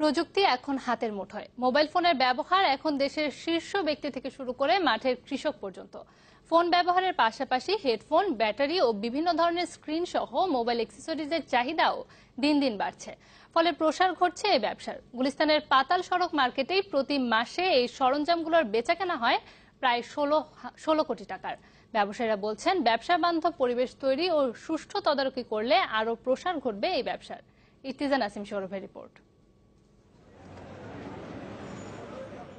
প্রযুক্তি এখন হাতের মুঠোয়। মোবাইল ফোনের ব্যবহার এখন দেশের শীর্ষ ব্যক্তি থেকে শুরু করে মাঠের কৃষক পর্যন্ত। ফোন ব্যবহারের পাশাপাশি হেডফোন, ব্যাটারি ও বিভিন্ন ধরনের স্ক্রিন সহ মোবাইল অ্যাক্সেসরিজের চাহিদাও দিন দিন বাড়ছে। ফলে প্রসার ঘটছে এই ব্যবসার। গুলিস্তানের পাতাল সড়ক মার্কেটেই প্রতি মাসে এই সরঞ্জামগুলোর বেচাকেনা হয় প্রায় 16 কোটি টাকার। ব্যবসায়ীরা বলছেন, ব্যবসা বান্ধব পরিবেশ তৈরি ও সুষ্ঠু তদারকি করলে আরও প্রসার ঘটবে এই ব্যবসার। ইর্তিজা নাসিম সৌরভের রিপোর্ট।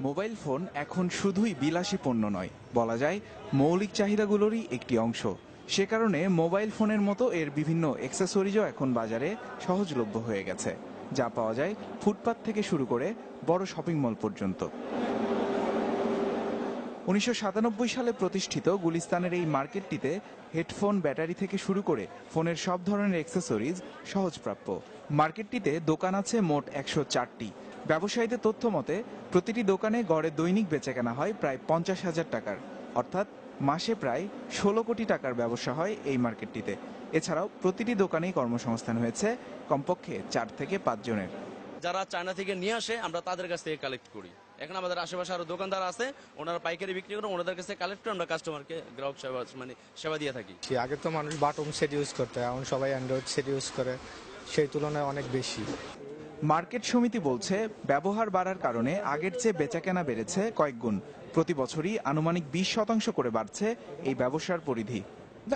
মোবাইল ফোন এখন শুধুই বিলাসী পণ্য নয়, বলা যায় মৌলিক চাহিদাগুলোরই একটি অংশ। সে কারণে মোবাইল ফোনের মতো এর বিভিন্ন অ্যাক্সেসরিজও এখন বাজারে সহজলভ্য হয়ে গেছে, যা পাওয়া যায় ফুটপাত থেকে শুরু করে বড় শপিং মল পর্যন্ত। 1997 সালে প্রতিষ্ঠিত গুলিস্তানের এই মার্কেটটিতে হেডফোন, ব্যাটারি থেকে শুরু করে ফোনের সব ধরনের অ্যাক্সেসরিজ সহজপ্রাপ্য। মার্কেটটিতে দোকান আছে মোট 104টি। ব্যবসায়ীদের তথ্য মতে প্রতিটি দোকানে গড়ে দৈনিক বেচাকেনা হয় প্রায় 50,000 টাকার, অর্থাৎ মাসে প্রায় 16 কোটি টাকার ব্যবসা হয় এই মার্কেটটিতে। এছাড়াও প্রতিটি দোকানেই কর্মসংস্থান হয়েছে কমপক্ষে 4 থেকে 5 জনের। যারা চায়না থেকে নিয়ে আসে আমরা তাদের কাছ থেকে কালেক্ট করি। এখন আমাদের আশেপাশে আরো দোকানদার আছে, ওনারা পাইকারি বিক্রি করে, ওনাদের কাছে কালেক্ট করে আমরা কাস্টমারকে গ্রাহক সেবা দিয়ে থাকি। আগে তো মানুষ বাটন সেট ইউজ করতে, এখন সবাই অ্যান্ড্রয়েড সেট ইউজ করে, সেই তুলনায় অনেক বেশি। মার্কেট সমিতি বলছে, ব্যবহার বাড়ার কারণে আগের চেয়ে বেচাকেনা বেড়েছে কয়েক গুণ। প্রতি বছরই আনুমানিক 20% করে বাড়ছে এই ব্যবসার পরিধি।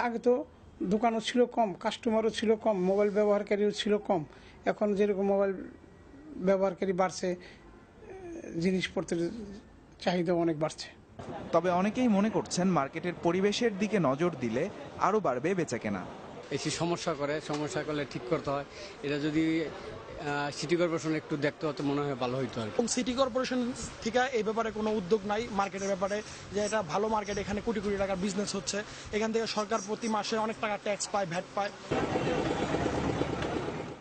আগে তো দোকানও ছিল কম, কাস্টমারও ছিল কম, মোবাইল ব্যবহারকারীও ছিল কম। এখন যেরকম মোবাইল ব্যবহারকারী বাড়ছে, জিনিসপত্রের চাহিদা অনেক বাড়ছে। তবে অনেকেই মনে করছেন, মার্কেটের পরিবেশের দিকে নজর দিলে আরও বাড়বে বেচাকেনা। বেশি সমস্যা করলে ঠিক করতে হয়। এটা যদি সিটি কর্পোরেশন একটু দেখতে হতো মনে হয় ভালো হইতো। সিটি কর্পোরেশন থেকে এই ব্যাপারে কোনো উদ্যোগ নাই মার্কেটের ব্যাপারে, যে এটা ভালো মার্কেট, এখানে কোটি কোটি টাকার বিজনেস হচ্ছে, এখান থেকে সরকার প্রতি মাসে অনেক টাকা ট্যাক্স পায়, ভ্যাট পায়।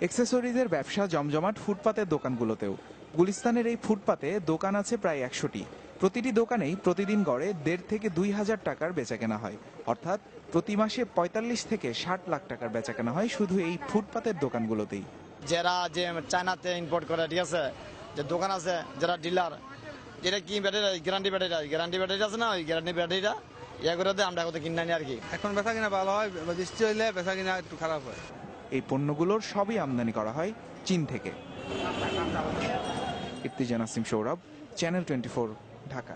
অ্যাক্সেসরিজের ব্যবসা জমজমাট ফুটপাতের দোকানগুলোতেও। গুলিস্তানের এই ফুটপাতে দোকান আছে প্রায় 100টি। প্রতিটি দোকানেই প্রতিদিন গড়ে 1.5 থেকে 2,000 টাকার বেচাকেনা হয়, অর্থাৎ প্রতি মাসে 45 থেকে 60 লাখ টাকার বেচাকেনা হয় শুধু এই ফুটপাতের দোকানগুলোতেই। যারা যে চায়নাতে ইম্পোর্ট করে, ঠিক আছে, যে দোকান আছে, যারা ডিলার, যেটা কি ব্যাটারি, গ্যারান্টি আছে না, ওই গ্যারান্টি ব্যাটারিটা ইয়া করে দেয়, আমরা কত কিনে আনি আর কি। এখন বেচা কিনা ভালো হয়, বৃষ্টি হইলে বেচা কিনা একটু খারাপ হয়। এই পণ্যগুলোর সবই আমদানি করা হয় চীন থেকে। ইর্তিজা নাসিম সৌরভ, চ্যানেল 24, ঢাকা।